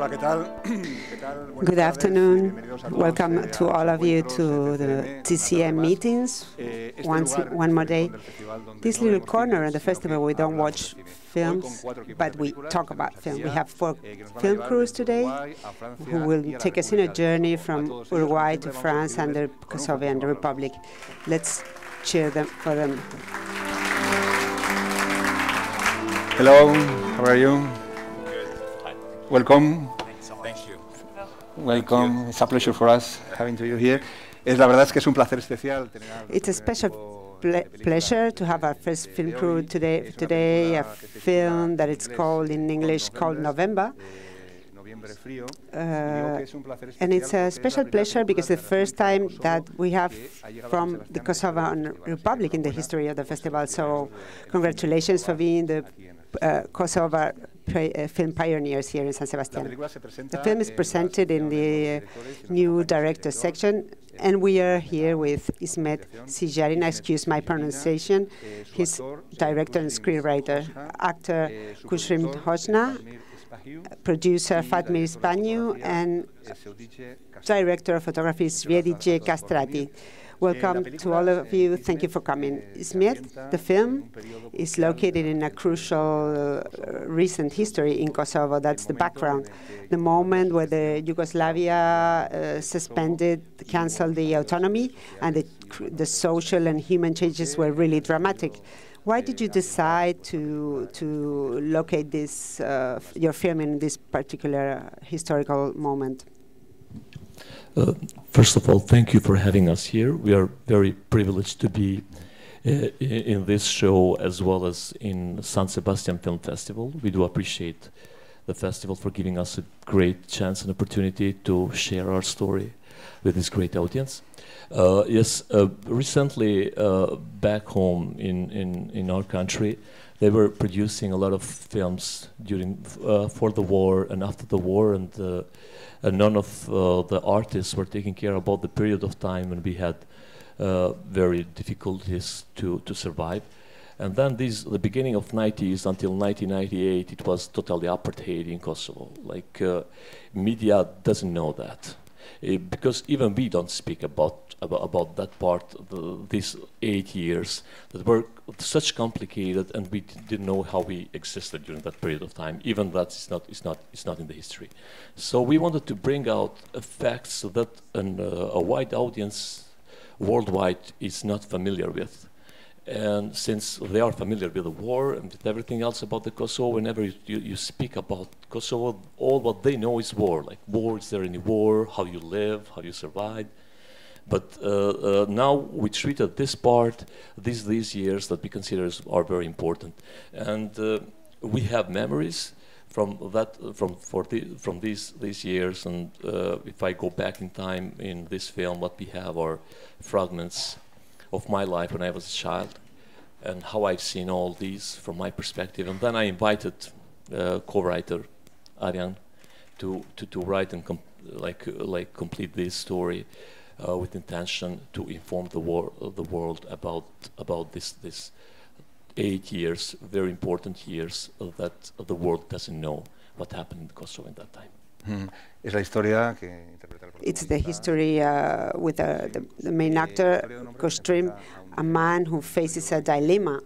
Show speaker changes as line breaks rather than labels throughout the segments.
Good afternoon. Welcome to all of you to the TCM meetings. One more day. This little corner at the festival, we don't watch films, but we talk about film. We have 4 film crews today who will take us in a journey from Uruguay to France and the Kosovo Republic. Let's cheer them for them.
Hello, how are you?
Good. Hi.
Welcome.
Thank you.
Welcome. It's a pleasure for us having you here. La verdad es que es un placer especial.
It's a special pleasure to have our first film crew today, a film that it's called in English called November. And it's a special pleasure because the first time that we have from the Kosovo Republic in the history of the festival. So congratulations for being the Kosovo film pioneers here in San Sebastian. The film is presented in the new director section, and we are here with İsmet Sijarin, excuse my pronunciation. He's director and screenwriter, actor Kushrim Hosna, producer Fatmir Spaniu, and director of photography Svjedice Castrati. Welcome to all of you. Thank you for coming. İsmet, the film, is located in a crucial recent history in Kosovo. That's the background. The moment where the Yugoslavia canceled the autonomy, and the social and human changes were really dramatic. Why did you decide to locate this your film in this particular historical moment?
First of all, thank you for having us here. We are very privileged to be in this show as well as in San Sebastian Film Festival. We do appreciate the festival for giving us a great chance and opportunity to share our story with this great audience. Recently back home in our country, they were producing a lot of films for the war and after the war, and none of the artists were taking care about the period of time when we had very difficulties to survive. And then the beginning of 90s until 1998, it was totally apartheid in Kosovo. Like media doesn't know that. Because even we don't speak about that part, these 8 years that were such complicated, and we didn't know how we existed during that period of time. Even that is not in the history. So we wanted to bring out facts so that a wide audience worldwide is not familiar with. And since they are familiar with the war and with everything else about the Kosovo, whenever you speak about Kosovo, all what they know is war. Like war, is there any war? How you live? How you survive? But now we treated this part, these years that we consider are very important, and we have memories from these years. And if I go back in time in this film, what we have are fragments of my life when I was a child, and how I've seen all these from my perspective. And then I invited co-writer Arjan to write and complete this story with intention to inform the world about this 8 years, very important years that the world doesn't know what happened in Kosovo in that time.
It's the history with the main actor, Kostrim, a man who faces a dilemma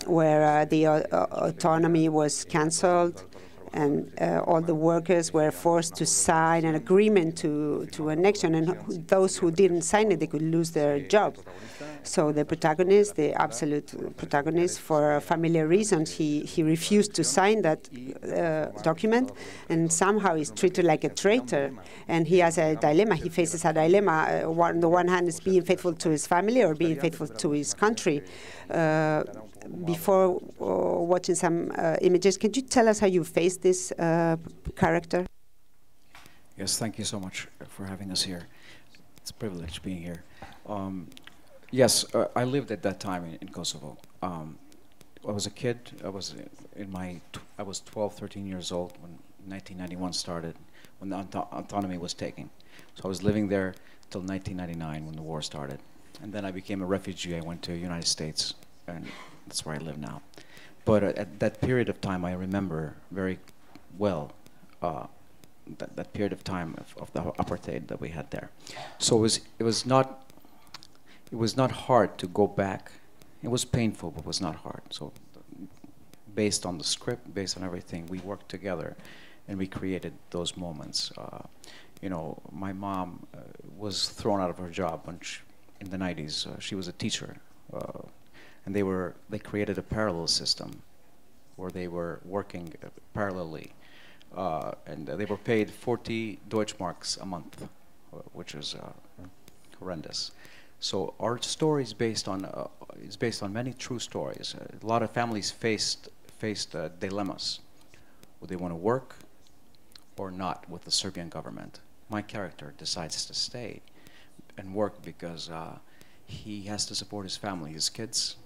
where the autonomy was cancelled, and all the workers were forced to sign an agreement to annexion, and those who didn't sign it, they could lose their job. So the protagonist, the absolute protagonist, for familiar reasons, he refused to sign that document, and somehow he's treated like a traitor. And he has a dilemma. He faces a dilemma. On the one hand, is being faithful to his family or being faithful to his country. Before watching some images, can you tell us how you faced this character?
Yes, thank you so much for having us here. It's a privilege being here. Yes, I lived at that time in Kosovo. I was a kid. I was 12, 13 years old when 1991 started, when the autonomy was taken. So I was living there till 1999 when the war started. And then I became a refugee. I went to the United States, and that's where I live now. But at that period of time, I remember very well that period of time of the apartheid that we had there. So it was not hard to go back. It was painful, but it was not hard. So based on the script, based on everything, we worked together and we created those moments. You know, my mom was thrown out of her job when in the 90s. She was a teacher, and they created a parallel system where they were working parallelly, and they were paid 40 Deutschmarks a month, which is horrendous. So our story is based on many true stories. A lot of families faced dilemmas. Would they want to work or not with the Serbian government? My character decides to stay and work because he has to support his family, his kids.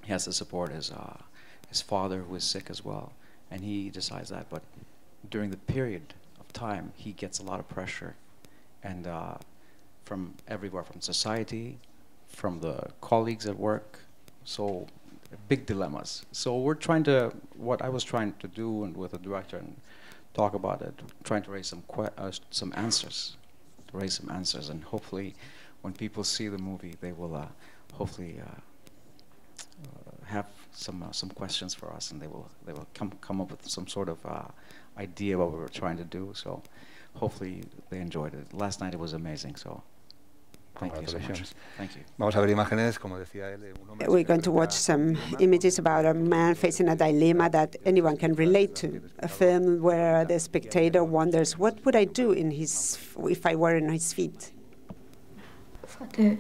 He has to support his father, who is sick as well, and he decides that. But during the period of time, he gets a lot of pressure, and from everywhere, from society, from the colleagues at work, so big dilemmas. So what I was trying to do, and with the director, and talk about it, trying to raise some answers, and hopefully, when people see the movie, they will hopefully have some questions for us, and they will come up with some sort of idea what we were trying to do. So hopefully they enjoyed it. Last night it was amazing. So thank you so much. Thank you.
Vamos a ver imágenes, como decía él, un hombre.
We're going to watch some images about a man facing a dilemma that anyone can relate to. A film where the spectator wonders, what would I do if I were in his feet?
Fate,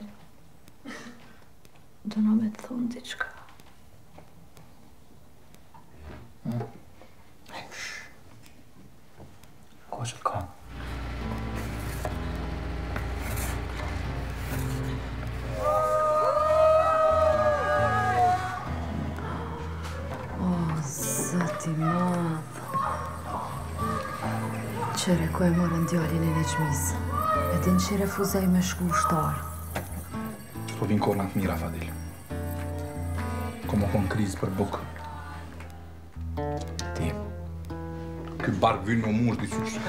donome thondička.
Koška.
Stimado. Qere ku e morën djalin e gjmis. E din që refuzoj me shku ushtar.
Po vin korna të mira, Fadil. Komo kon krizë për bukë. Ti. Ky bark vyn me mush diçysh.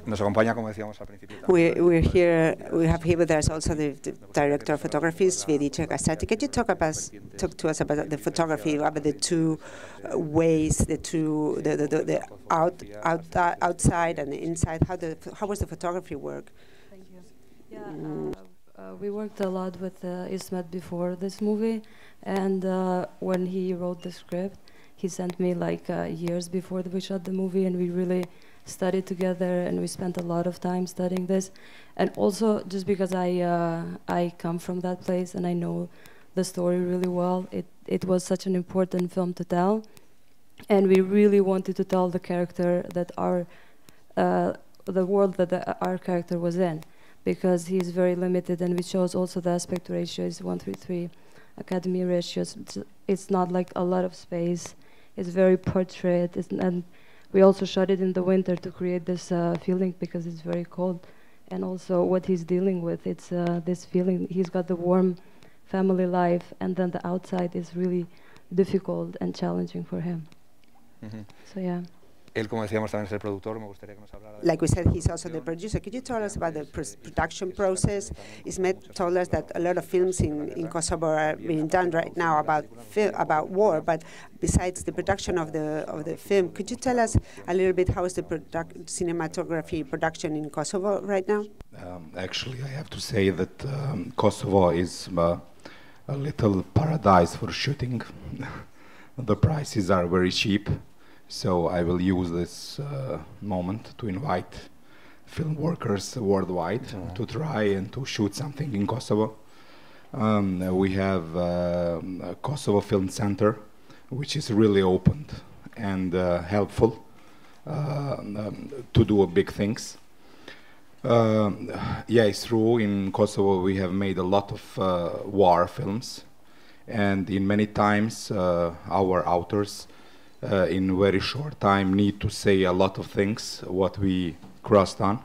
Nos acompaña, como decíamos al principio.
We have here with us also the director of photography, Svedica Kasati. Could you talk to us about the photography, about the two ways, the outside and the inside? How was the photography work?
Thank you. Yeah, we worked a lot with Ismet before this movie, and when he wrote the script, he sent me like years before we shot the movie, and we really studied together, and we spent a lot of time studying this. And also, just because I come from that place and I know the story really well, it was such an important film to tell, and we really wanted to tell the character that the world that our character was in, because he's very limited, and we chose also the aspect ratio is 1:3 Academy ratios. It's not like a lot of space. It's very portrait, and we also shot it in the winter to create this feeling because it's very cold. And also what he's dealing with, it's this feeling. He's got the warm family life, and then the outside is really difficult and challenging for him. So yeah.
Él, como decíamos, también es el productor. Me gustaría que nos hablara.
Like we said, he's also the producer. Could you tell us about the production process? Ismet told us that a lot of films in Kosovo are being done right now about war, but besides the production of the film, could you tell us a little bit how is the cinematography production in Kosovo right now?
Actually, I have to say that Kosovo is a little paradise for shooting. The prices are very cheap. So I will use this moment to invite film workers worldwide to try and to shoot something in Kosovo. We have a Kosovo Film Center, which is really open and helpful to do big things. Yeah, it's true, in Kosovo we have made a lot of war films, and in many times our authors in very short time need to say a lot of things what we crossed on,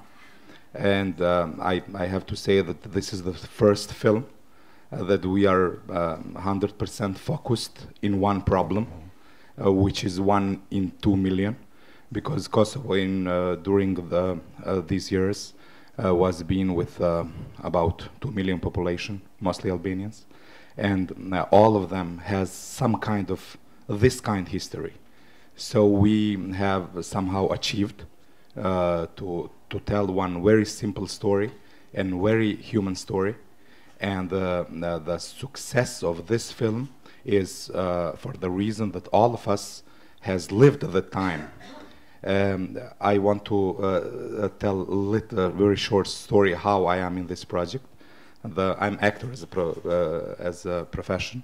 and I have to say that this is the first film that we are 100% focused in one problem, which is 1 in 2 million, because Kosovo during these years was being with about 2 million population, mostly Albanians, and all of them has some kind of this kind history. So we have somehow achieved to tell one very simple story and very human story, and the success of this film is for the reason that all of us has lived the time. I want to tell a very short story how I am in this project. I'm actor as a profession,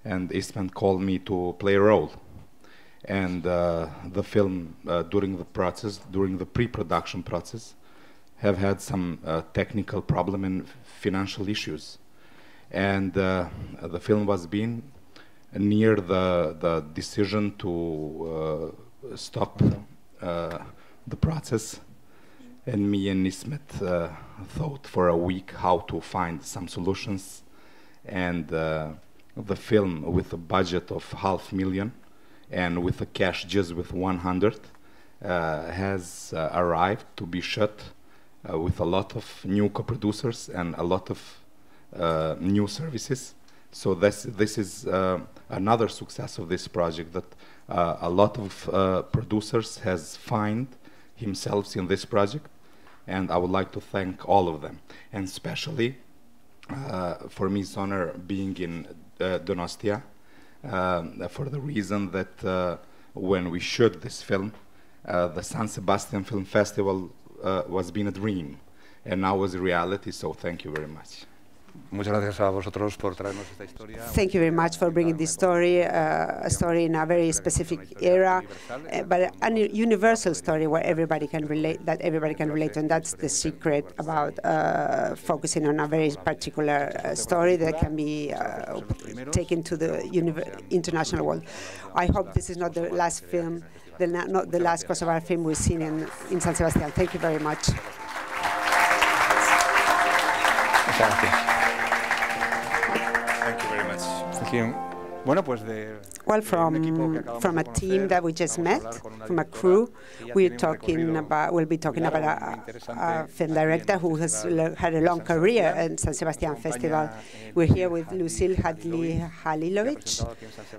and Eastman called me to play a role. And the film, during the pre-production process, have had some technical problem and financial issues. And the film was being near the decision to stop the process, and me and Nismet thought for a week how to find some solutions, and the film with a budget of $500,000 and with the cash just with 100 has arrived to be shot with a lot of new co-producers and a lot of new services. So this is another success of this project, that a lot of producers has found himself in this project, and I would like to thank all of them. And especially for me it's honor being in Donostia, for the reason that when we shot this film, the San Sebastian Film Festival was being a dream, and now is a reality, so thank you very much.
Muchas gracias a vosotros por traernos esta historia.
Thank you very much for bringing this story, a story in a very specific era, but a universal story where everybody can relate, that everybody can relate to, and that's the secret about focusing on a very particular story that can be taken to the international world. I hope this is not the last film, not the last Kosovar film we've seen in San Sebastian. Thank you very much.
Thank you very much. Thank you. Bueno, pues
well, from a team that we just met, from a crew, we'll be talking about a film director who has had a long career in San Sebastian Festival. We're here with Lucille Halilovic,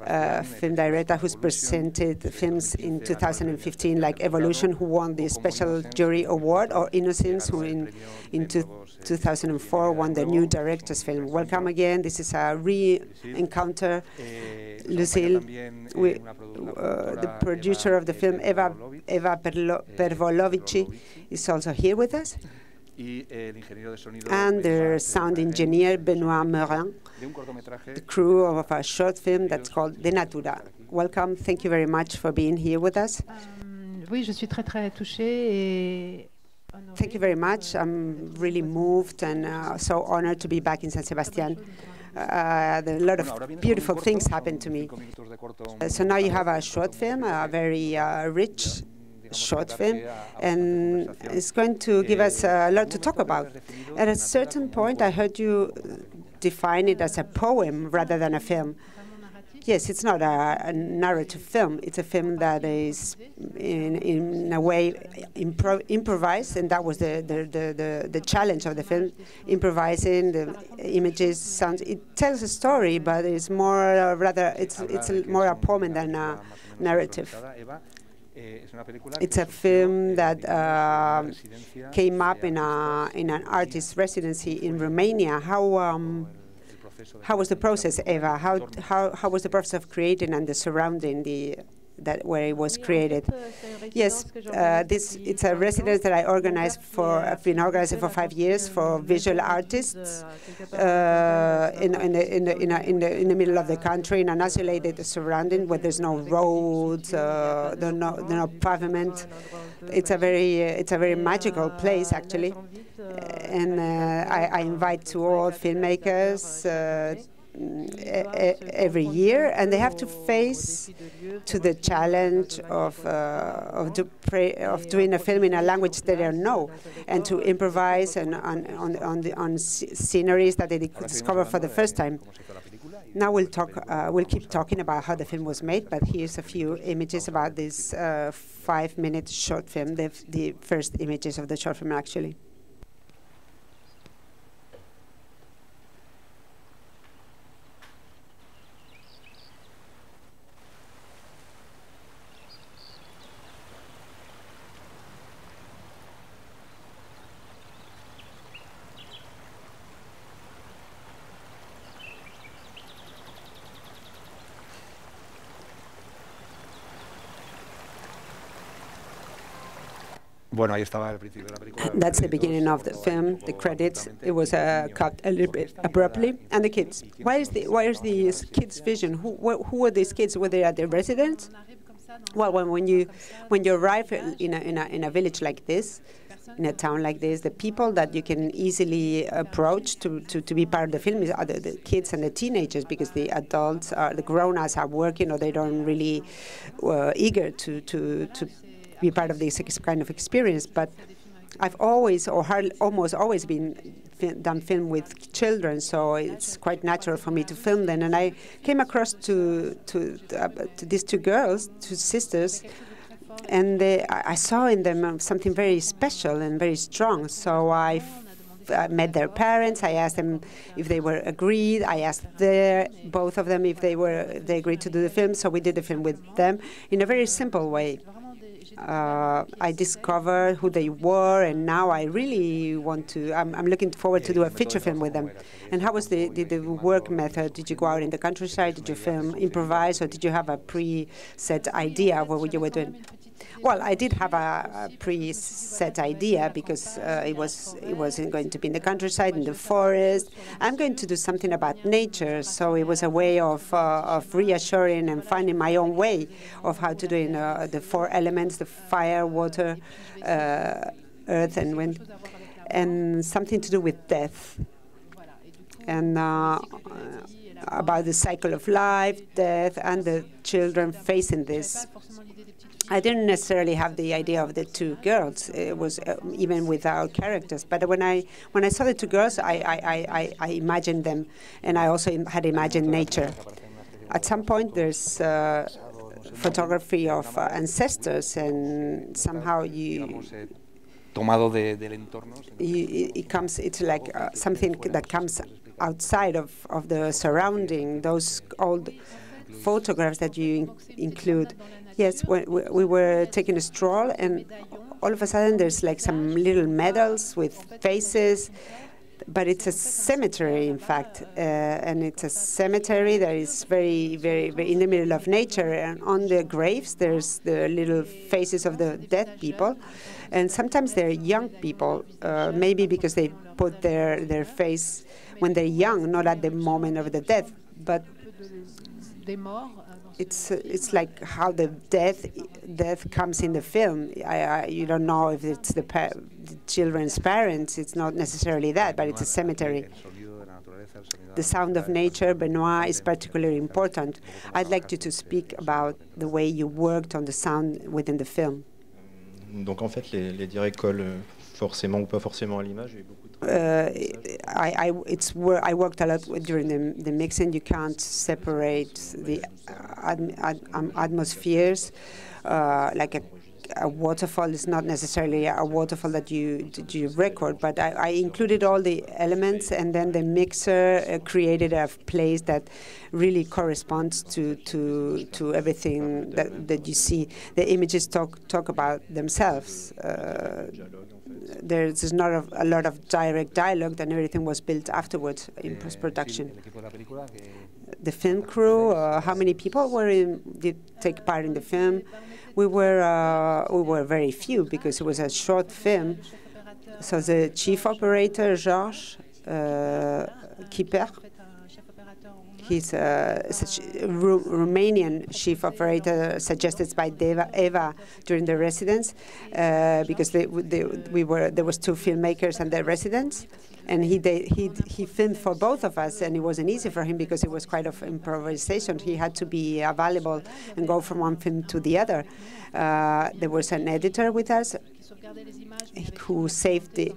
a film director who's presented films in 2015 like Evolution, who won the Special Jury Award, or Innocence, who in 2004 won the New Director's Film. Welcome again. This is a re-encounter. Lucille, the producer of the film, Eva Pervolovici, is also here with us, and the sound engineer, Benoit Merin, the crew of a short film that's called De Natura. Welcome. Thank you very much for being here with us.
Oui, je suis très touchée.
Thank you very much. I'm really moved and so honored to be back in San Sebastian. A lot of beautiful things happened to me. So now you have a short film, a very rich short film, and it's going to give us a lot to talk about. At a certain point, I heard you define it as a poem rather than a film. Yes, it's not a narrative film. It's a film that is, in a way, improvised, and that was the challenge of the film. Improvising the images, sounds. It tells a story, but it's more it's more a poem than a narrative. It's a film that came up in an artist residency in Romania. How was the process, Eva? How was the process of creating and the surrounding where it was created? Yes, it's a residence that I've been organizing for 5 years for visual artists in the middle of the country, in an isolated surrounding where there's no roads, no pavement. It's a very magical place, actually. And I invite to all filmmakers every year, and they have to face to the challenge of doing a film in a language they don't know, and to improvise on sceneries that they discover for the first time. Now we'll keep talking about how the film was made, but here's a few images about this 5-minute short film, the first images of the short film, actually.
Bueno, ahí estaba el principio de la película.
That's the beginning of the film, the credits. It was cut a little bit abruptly. And the kids. Why is the kids' vision? Who were these kids? Were they at the residence? Well, when you arrive in a village like this, in a town like this, the people that you can easily approach to be part of the film are the kids and the teenagers, because the adults, the grown-ups are working, or they don't really eager to be part of this kind of experience. But I've always, or almost always, done film with children, so it's quite natural for me to film them. And I came across to these two girls, two sisters, and I saw in them something very special and very strong. So I met their parents. I asked them if they were agreed. I asked both of them if they agreed to do the film. So we did the film with them in a very simple way. I discovered who they were, and now I really want to. I'm looking forward to do a feature film with them. And how was the work method? Did you go out in the countryside? Did you film, improvise, or did you have a pre-set idea of what you were doing? Well, I did have a pre-set idea, because it wasn't going to be in the countryside, in the forest. I'm going to do something about nature, so it was a way of reassuring and finding my own way of how to do it. The 4 elements: the fire, water, earth, and wind, and something to do with death, and about the cycle of life, death, and the children facing this. I didn't necessarily have the idea of the two girls. It was even without characters. But when I saw the two girls, I imagined them, and I also had imagined nature. At some point, there's photography of ancestors, and somehow it's like something that comes outside of the surrounding, those old photographs that you include. Yes, we were taking a stroll, and all of a sudden there's like some little medals with faces, but it's a cemetery, in fact, and it's a cemetery that is very, very, very in the middle of nature. And on the graves, there's the little faces of the dead people, and sometimes they're young people, maybe because they put their face when they're young, not at the moment of the death, but it's like how the death comes in the film. You don't know if it's the children's parents. It's not necessarily that, but it's a cemetery. The sound of nature, Benoit, is particularly important. I'd like you to speak about the way you worked on the sound within the film.
Donc en fait, les directs collent forcément ou pas forcément à l'image.
I worked a lot during the mixing. You can't separate the atmospheres. Like a waterfall is not necessarily a waterfall that you record, but I included all the elements, and then the mixer created a place that really corresponds to everything that you see. The images talk about themselves. There's not a lot of direct dialogue, and everything was built afterwards in post-production. The film crew, how many people did take part in the film? We were very few, because it was a short film. So the chief operator, Georges Kipper, he's a Romanian chief operator suggested by Eva during the residence, because there was 2 filmmakers and the residents, and he filmed for both of us, and it wasn't easy for him because it was quite of improvisation. He had to be available and go from one film to the other. There was an editor with us who saved the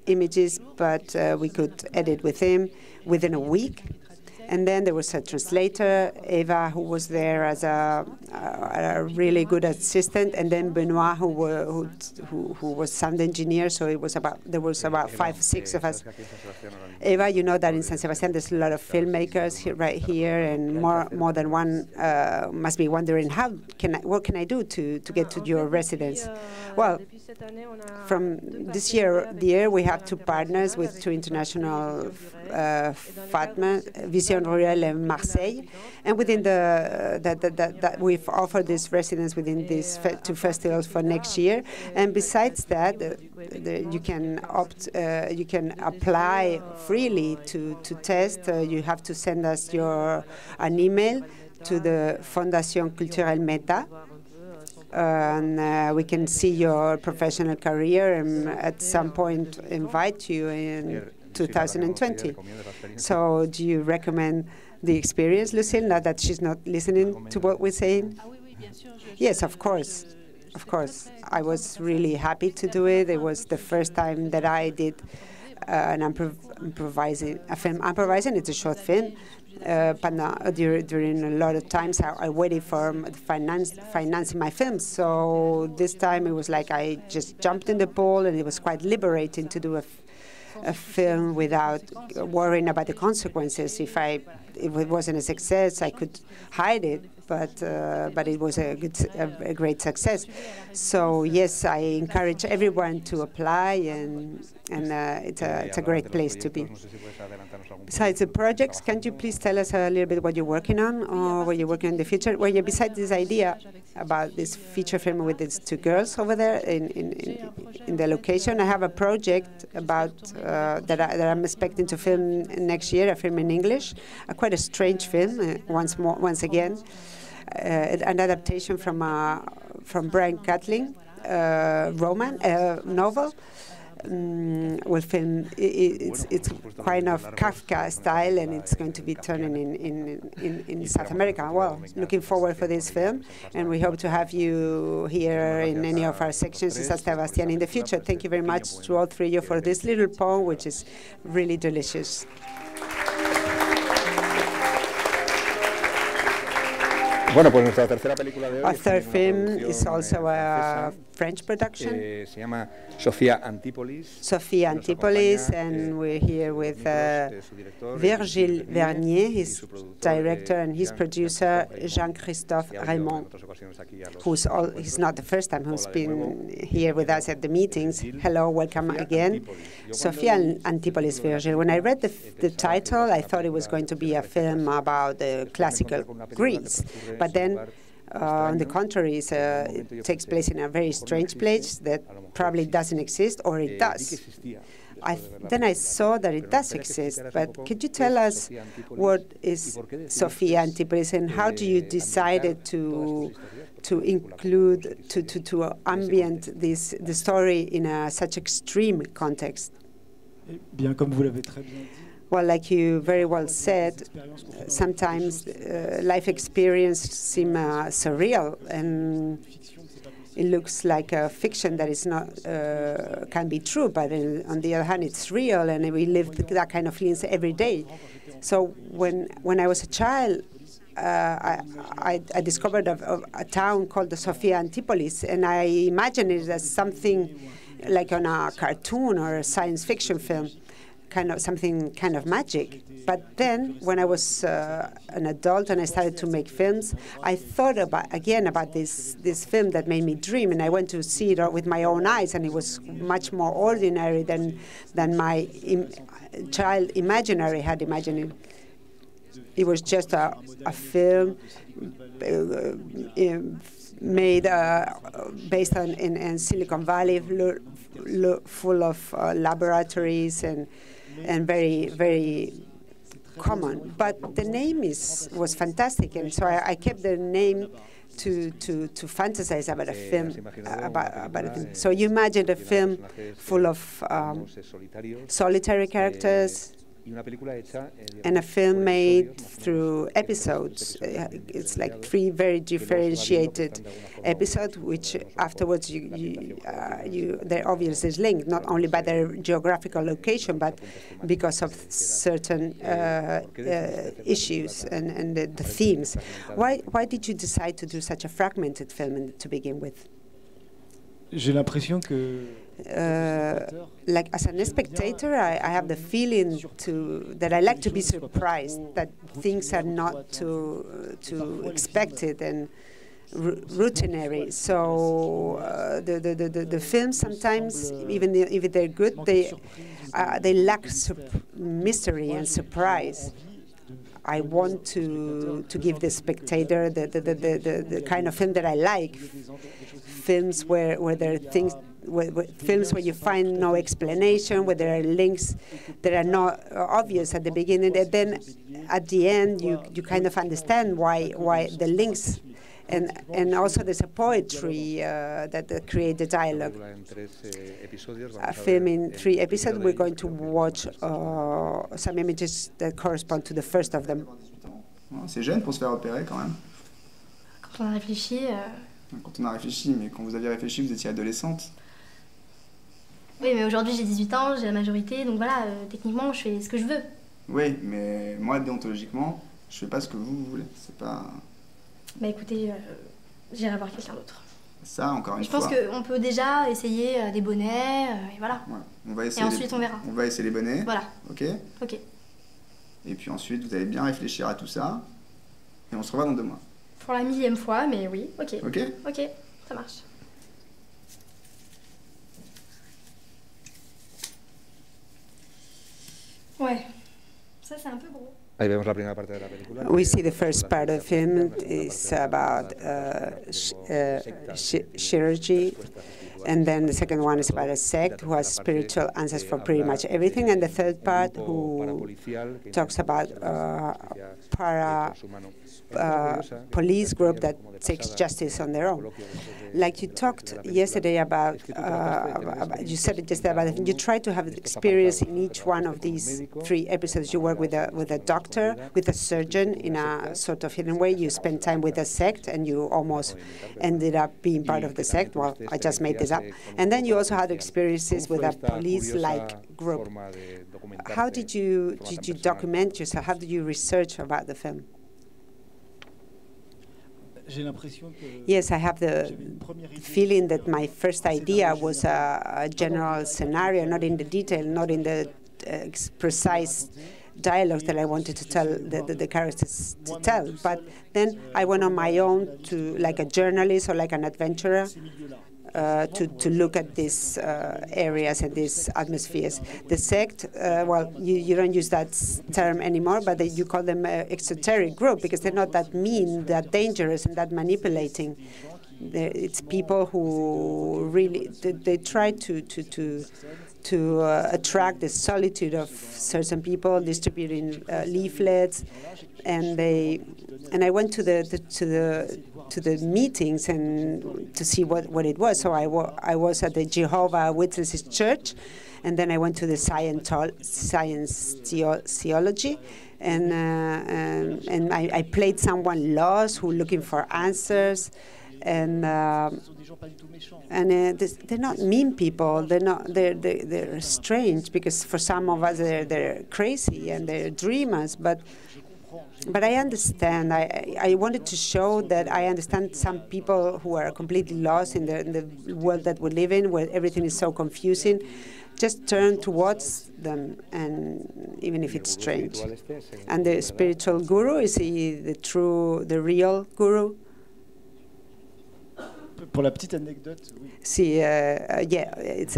images, but we could edit with him within a week. And then there was a translator, Eva, who was there as a really good assistant, and then Benoit, who was sound engineer. So there was about 5, 6 of us. Eva, you know that in San Sebastián there's a lot of filmmakers right here, and more than one must be wondering what can I do to get to your residence? Well, from this year we have 2 partners with 2 international FATMA, Vision Ruelle and Marseille, and within that we've offered this residence within these 2 festivals for next year. And besides that, you can apply freely to test. You have to send us an email to the Fondation Culturelle Meta, and we can see your professional career and at some point invite you in 2020. So do you recommend the experience, Lucille, now that she's not listening to what we're saying? Yes, of course. Of course. I was really happy to do it. It was the first time that I did an improvising film. Improvising, it's a short film. But during a lot of times I waited for financing my films. So this time it was like I just jumped in the pool, and it was quite liberating to do a film without worrying about the consequences. If it wasn't a success, I could hide it, but it was a great success. So yes, I encourage everyone to apply, and it's a great place to be. Besides the projects, can you please tell us a little bit what you're working on, or what you're working on in the future? Well, yeah, besides this idea about this feature film with these 2 girls over there in the location, I have a project about that I'm expecting to film next year, a film in English, quite a strange film, once again, an adaptation from Brian Catling novel. We'll film. It's kind of Kafka style, and it's going to be turning in South America. Well, looking forward for this film, and we hope to have you here in any of our sections in San Sebastián in the future. Thank you very much to all 3 of you for this little poem, which is really delicious.
Bueno, pues nuestra tercera película de hoy.
Our third film is also a French production.
Se llama Sofia Antipolis.
Sofia Antipolis, and we're here with Virgile Vernier, his director, and his producer, Jean-Christophe Raymond, he's not the first time who's been here with us at the meetings. Hello, welcome again. Sofia Antipolis, Virgile. When I read the title, I thought it was going to be a film about classical Greece. But then, on the contrary, it takes place in a very strange place that probably doesn't exist, or it does. Then I saw that it does exist, but could you tell us what is Sofia Antipolis, and how do you decide to include, to ambient the story in such extreme context?
Bien, comme vous l'avez très bien dit.
Well, like you very well said, sometimes life experience seem surreal, and it looks like a fiction that is not can be true. But on the other hand, it's real, and we live that kind of feelings every day. So when I was a child, I discovered a town called the Sofia Antipolis, and I imagined it as something like on a cartoon or a science fiction film. Something kind of magic. But then, when I was an adult and I started to make films, I thought about this film that made me dream, and I went to see it with my own eyes, and it was much more ordinary than my child imaginary had imagined it. It was just a film made based in Silicon Valley, full of laboratories and very, very common. But the name was fantastic, and so I kept the name to fantasize about a film. So you imagined a film full of solitary characters, and a film made through episodes. It's like 3 very differentiated episodes, which afterwards they're obviously linked, not only by their geographical location, but because of certain issues and the themes. Why did you decide to do such a fragmented film to begin with?
J'ai l'impression que
like as a spectator, I have the feeling that I like to be surprised, that things are not too expected and routinary. So the films sometimes, even if they're good, they lack mystery and surprise. I want to give the spectator the kind of film that I like. Films where there are things, films where you find no explanation, where there are links that are not obvious at the beginning, and then at the end you kind of understand why the links, and also there's a poetry that create the dialogue. A film in 3 episodes. We're going to watch some images that correspond to the first of them.
C'est jeune pour se faire repérer quand même.
Quand on a réfléchi.
Quand on a réfléchi, mais quand vous aviez réfléchi, vous étiez adolescente.
Oui, mais aujourd'hui j'ai 18 ans, j'ai la majorité, donc voilà, techniquement je fais ce que je veux.
Oui, mais moi déontologiquement, je fais pas ce que vous voulez. C'est pas.
Bah écoutez, j'irai voir quelqu'un d'autre.
Ça, encore une
fois.
Je
pense qu'on peut déjà essayer des bonnets, et voilà.
Ouais, on va essayer
et ensuite on verra.
On va essayer les bonnets.
Voilà.
Ok.
Ok.
Et puis ensuite, vous allez bien réfléchir à tout ça, et on se revoit dans 2 mois.
Pour la 1000e fois, mais oui, ok.
Ok.
Ok, ça marche. Ouais, ça c'est un peu gros.
We see the first part of the film is about chirurgy, and then the second one is about a sect who has spiritual answers for pretty much everything, and the third part who talks about police group that takes justice on their own. Like you talked yesterday about, you said it just about, you try to have experience in each one of these 3 episodes. You work with a doctor, with a surgeon in a sort of hidden way. You spend time with a sect, and you almost ended up being part of the sect. Well, I just made this up. And then you also had experiences with a police-like group. How did you document yourself? How did you research about the film? Yes, I have the feeling that my first idea was a general scenario, not in the detail, not in the precise dialogues that I wanted to tell the characters to tell. But then I went on my own to, like a journalist or like an adventurer, to look at these areas and these atmospheres. The sect, well, you don't use that term anymore, but you call them an exoteric group because they're not that mean, that dangerous, and that manipulating. It's people who really they try to attract the solitude of certain people, distributing leaflets, and I went to the meetings and to see what it was. So I was at the Jehovah's Witnesses Church, and then I went to the science theology, and I played someone lost who looking for answers. And they're not mean people. They're strange because for some of us they're crazy and they're dreamers. But I understand. I wanted to show that I understand some people who are completely lost in the world that we live in, where everything is so confusing. Just turn towards them, and even if it's strange. And the spiritual guru, is he the real guru?
Pour la petite anecdote, oui.
See, yeah, it's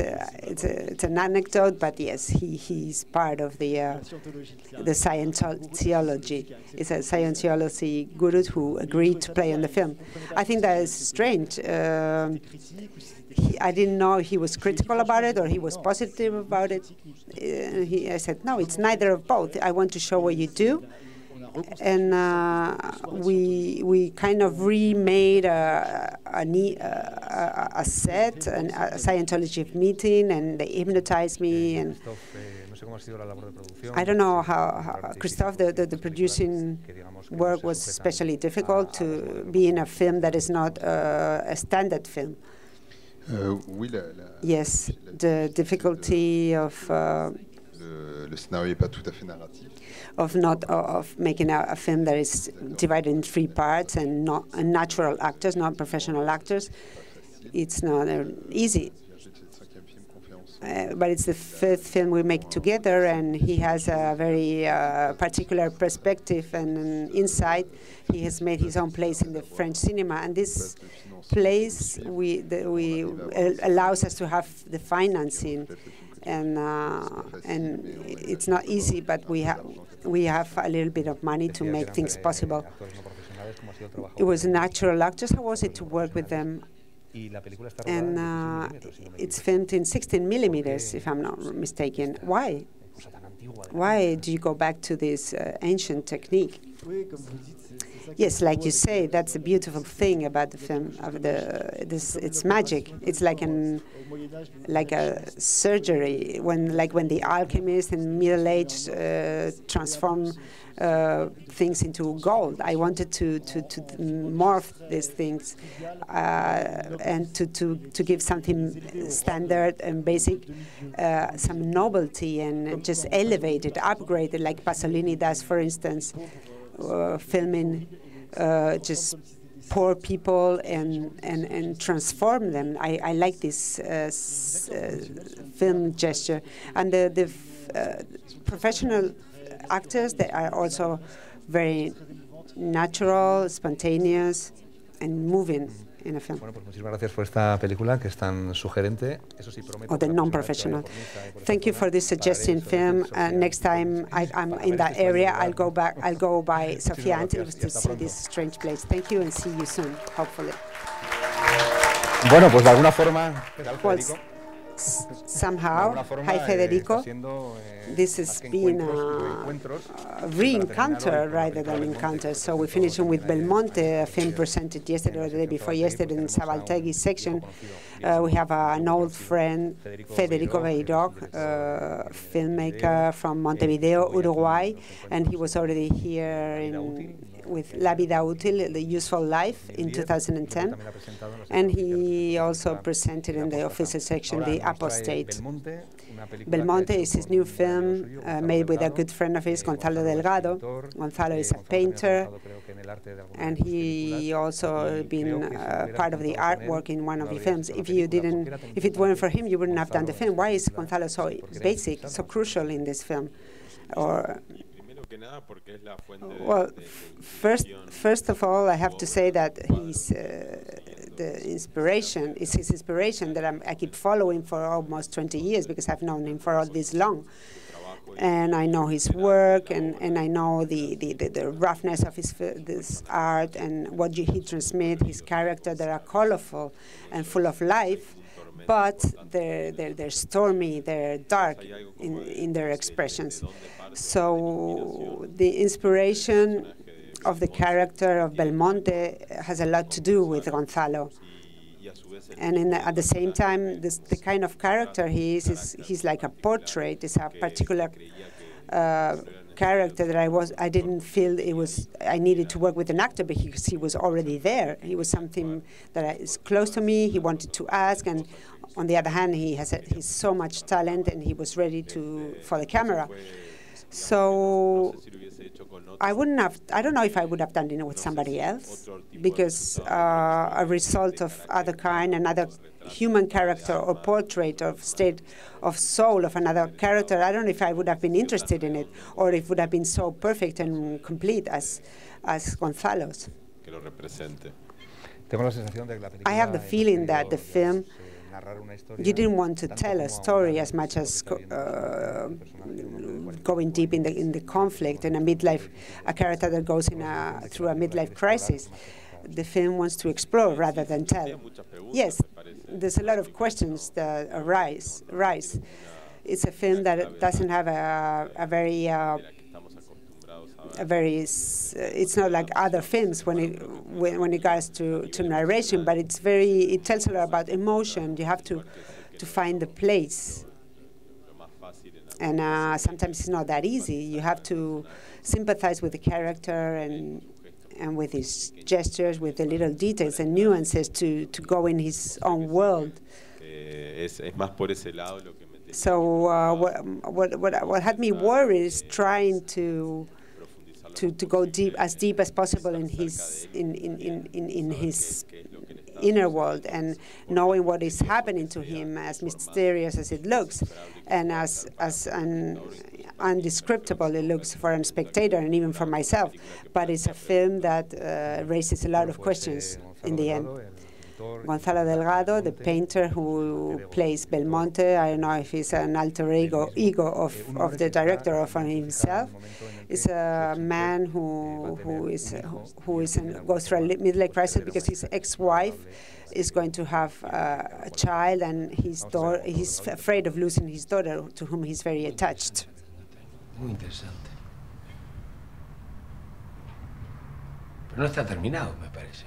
an anecdote, but yes, he's part of the Scientology. It's a Scientology guru who agreed to play on the film. I think that is strange. I didn't know he was critical about it or he was positive about it. I said, no, it's neither of both. I want to show what you do. And we kind of remade a set, a Scientology meeting, and they hypnotized me, and I don't know how Christophe, the producing work was especially difficult to be in a film that is not a standard film. Yes, the difficulty of making a film that is divided in 3 parts and not natural actors, not professional actors. It's not easy. But it's the 5th film we make together, and he has a very particular perspective and insight. He has made his own place in the French cinema, and this place allows us to have the financing, and it's not easy, but we have a little bit of money to make things possible. It was natural actors. How was it to work with them? And it's filmed in 16 millimeters, if I'm not mistaken. Why? Why do you go back to this ancient technique? Yes, like you say, that's a beautiful thing about the film. It's magic. It's like a surgery. When the alchemists in Middle Age transform things into gold. I wanted to morph these things and to give something standard and basic, some novelty, and just elevate it, upgrade it, like Pasolini does, for instance, filming just poor people and transform them. I like this film gesture. And the professional actors, they are also very natural, spontaneous, and moving in a film. Or the non-professional. Thank you for this suggestion film. Next time I'm in that area, I'll go by Sofia Antilles to see this strange place. Thank you, and see you soon, hopefully.
Bueno, pues de alguna forma,
somehow, hi Federico, this has been a re-encounter rather than encounter. So we're finishing with Belmonte, a film presented yesterday or the day before yesterday in Zabaltegui's section. We have an old friend, Federico Beirog, filmmaker from Montevideo, Uruguay, and he was already here with La Vida Útil, The Useful Life, in 2010. And he also presented in the official section The Apostate. Belmonte is his new film made with a good friend of his, Gonzalo Delgado. Gonzalo is a painter, and he also been part of the artwork in one of the films. If it weren't for him, you wouldn't have done the film. Why is Gonzalo so basic, so crucial in this film? Well, first of all, I have to say that he's his inspiration that I keep following for almost 20 years, because I've known him for all this long. And I know his work, and I know the roughness of this art and what he transmits, his character that are colorful and full of life, but they're stormy, they're dark in their expressions. So the inspiration of the character of Belmonte has a lot to do with Gonzalo. And at the same time, the kind of character he's like a portrait. It's a particular character that I didn't feel I needed to work with an actor, because he was already there. He was something that is close to me. He wanted to ask, and on the other hand, he's so much talent, and he was ready for the camera. So I don't know if I would have done it with somebody else, because a result of other kind, another human character or portrait of state of soul of another character, I don't know if I would have been interested in it, or if it would have been so perfect and complete as Gonzalo's. I have the feeling that the film, you didn't want to tell a story as much as going deep in the conflict and a character that goes through a midlife crisis. The film wants to explore rather than tell. Yes, there's a lot of questions that arise. It's a film that doesn't have a very it's not like other films when it comes to narration, but it tells a lot about emotion. You have to find the place. And sometimes it's not that easy. You have to sympathize with the character and with his gestures, with the little details and nuances to go in his own world. So what had me worried is trying to go deep as possible in his inner world, and knowing what is happening to him, as mysterious as it looks, and as undescriptible it looks for a spectator and even for myself. But it's a film that raises a lot of questions in the end. Gonzalo Delgado, the painter who plays Belmonte, I don't know if he's an alter ego of the director or from himself, is a man who goes through a midlife crisis because his ex-wife is going to have a child, and he's afraid of losing his daughter, to whom he's very attached.
Muy interesante. Pero no está terminado, me parece.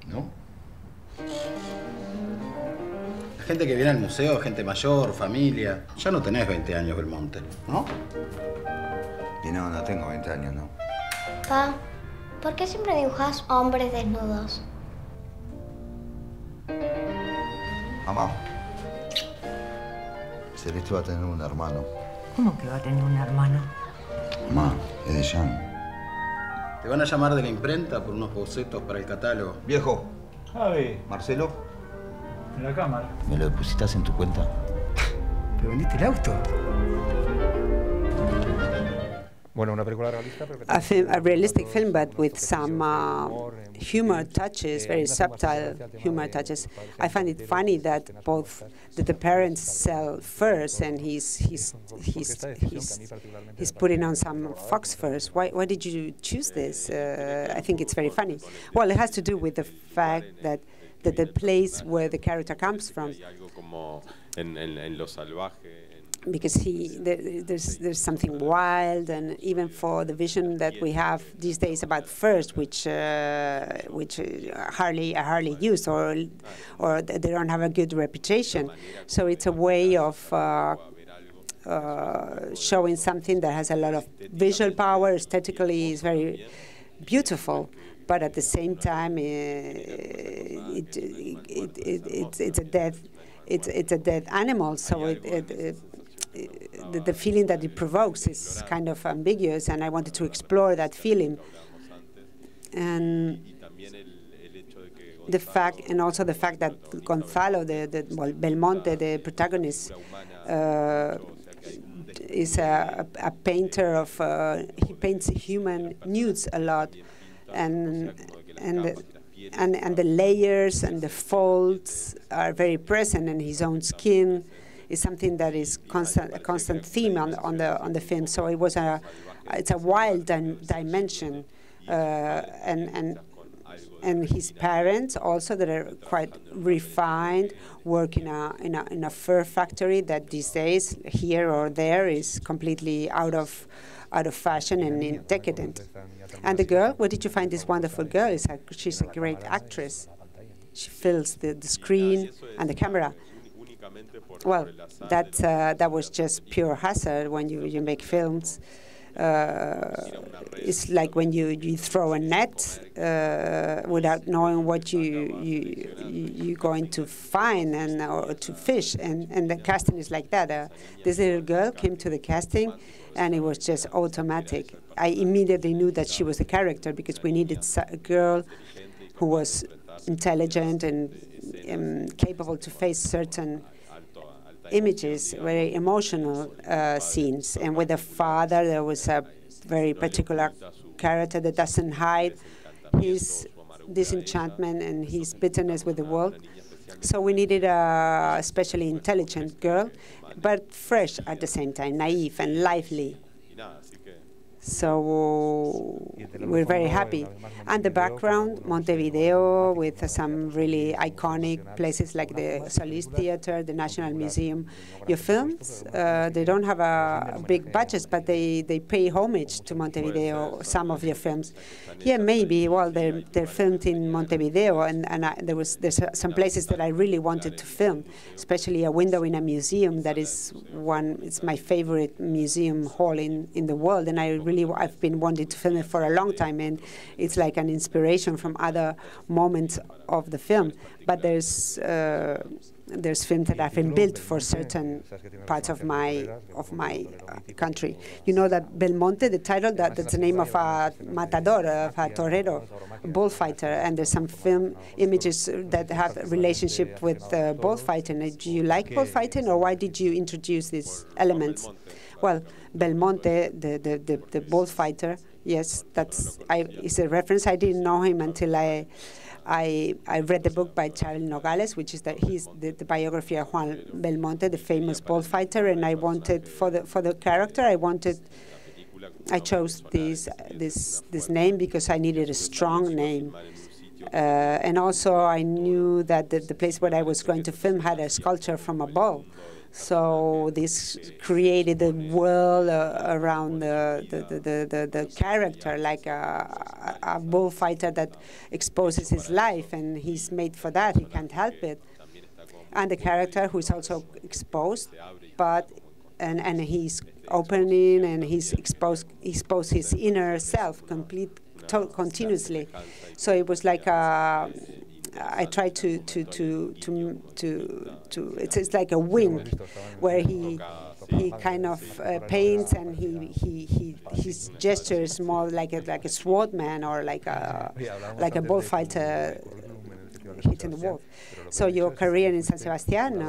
¿No? La gente que viene al museo, gente mayor, familia. Ya no tenés 20 años, Belmonte, ¿no?
Y no tengo 20 años, ¿no?
Pa, ¿por qué siempre dibujas hombres desnudos?
Mamá, Celeste va a tener un hermano.
¿Cómo que va a tener un hermano?
Mamá, es de Jean.
Te van a llamar de la imprenta por unos bocetos para el catálogo.
Viejo.
Javi.
Marcelo.
En la cámara.
¿Me lo depositas en tu cuenta?
¿Pero vendiste el auto?
Bueno, una película realista, pero
a realistic film, but with some humor touches, very subtle humor touches. I find it funny that the parents sell furs, and he's putting on some fox furs. Why did you choose this? I think it's very funny. Well, it has to do with the fact that the place where the character comes from. Because there's something wild, and even for the vision that we have these days about furs, which are hardly used, or they don't have a good reputation. So it's a way of showing something that has a lot of visual power. Aesthetically, is very beautiful, but at the same time, it's a dead animal. So the feeling that it provokes is kind of ambiguous, and I wanted to explore that feeling. And also the fact that Gonzalo, Belmonte, the protagonist, is a painter of. He paints human nudes a lot, and the layers and the folds are very present in his own skin. Is something that is a constant theme on the film. So it's a wild dimension, and his parents also, that are quite refined, work in a fur factory that these days, here or there, is completely out of fashion and decadent. And the girl, where did you find this wonderful girl? She's a great actress. She fills the screen and the camera. Well, that was just pure hazard when you make films. It's like when you throw a net without knowing what you're going to find or to fish, and the casting is like that. This little girl came to the casting, and it was just automatic. I immediately knew that she was a character, because we needed a girl who was intelligent and capable to face certain images, very emotional scenes. And with the father, there was a very particular character that doesn't hide his disenchantment and his bitterness with the world. So we needed a especially intelligent girl, but fresh at the same time, naive and lively. So we're very happy. And the background, Montevideo, with some really iconic places like the Solis Theater, the National Museum. Your films, they don't have a big budget, but they pay homage to Montevideo, some of your films. Yeah, maybe, well, they're filmed in Montevideo, and there's some places that I really wanted to film, especially A Window in a Museum. That is it's my favorite museum hall in the world, and I've been wanting to film it for a long time, and it's like an inspiration from other moments of the film. But there's films that have been built for certain parts of my country. You know that Belmonte, the title, that's the name of a matador, of a torero, a bullfighter, and there's some film images that have a relationship with bullfighting. Do you like bullfighting, or why did you introduce these elements? Well, Belmonte, the bullfighter, yes, it's a reference. I didn't know him until I read the book by Charles Nogales, which is the biography of Juan Belmonte, the famous bullfighter, and I wanted for the character, I chose this name because I needed a strong name. And also I knew that the place where I was going to film had a sculpture from a bull. So this created a world around the character, like a bullfighter that exposes his life, and he's made for that. He can't help it. And the character who is also exposed, and he's opening, and he's exposed his inner self continuously. So it was like I try to it's like a wing where he kind of paints, and his gesture is more like a swordman, or like a bullfighter hitting the wall. So your career in San Sebastián,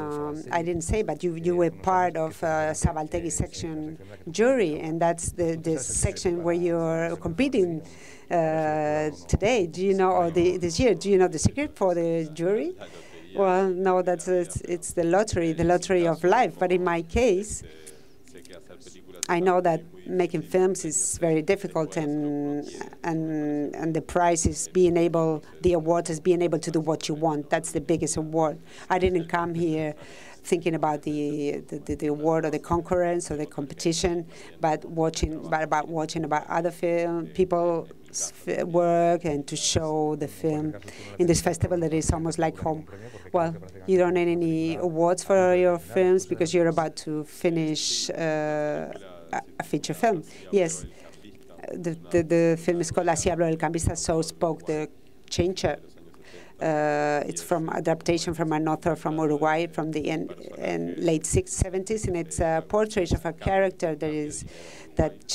I didn't say, but you were part of Zabaltegui section jury, and that's the section where you're competing today. Do you know, or this year, do you know the secret for the jury? Well, no, it's the lottery of life. But in my case, I know that making films is very difficult, and the prize is the award is being able to do what you want. That's the biggest award. I didn't come here thinking about the award or the concurrence or the competition, but about watching about other people's work, and to show the film in this festival that is almost like home. Well, you don't need any awards for your films because you're about to finish a feature film. Yes, the film is called Así habló el cambista, so spoke the changer. It's from adaptation from an author from Uruguay from the late 70s, and it's a portrait of a character that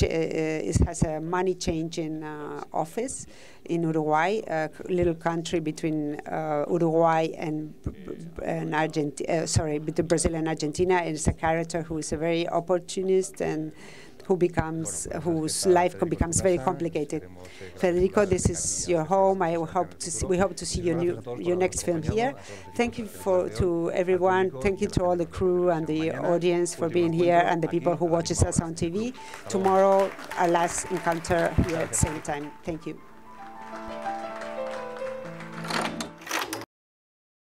has a money changing office in Uruguay, a little country between Uruguay and Argentina. Between Brazil and Argentina. And it's a character who is a very opportunist and whose life becomes very complicated. Federico, this is your home. We hope to see your next film here. Thank you to everyone. Thank you to all the crew and the audience for being here, and the people who watches us on TV. Tomorrow, our last encounter here at the same time. Thank you.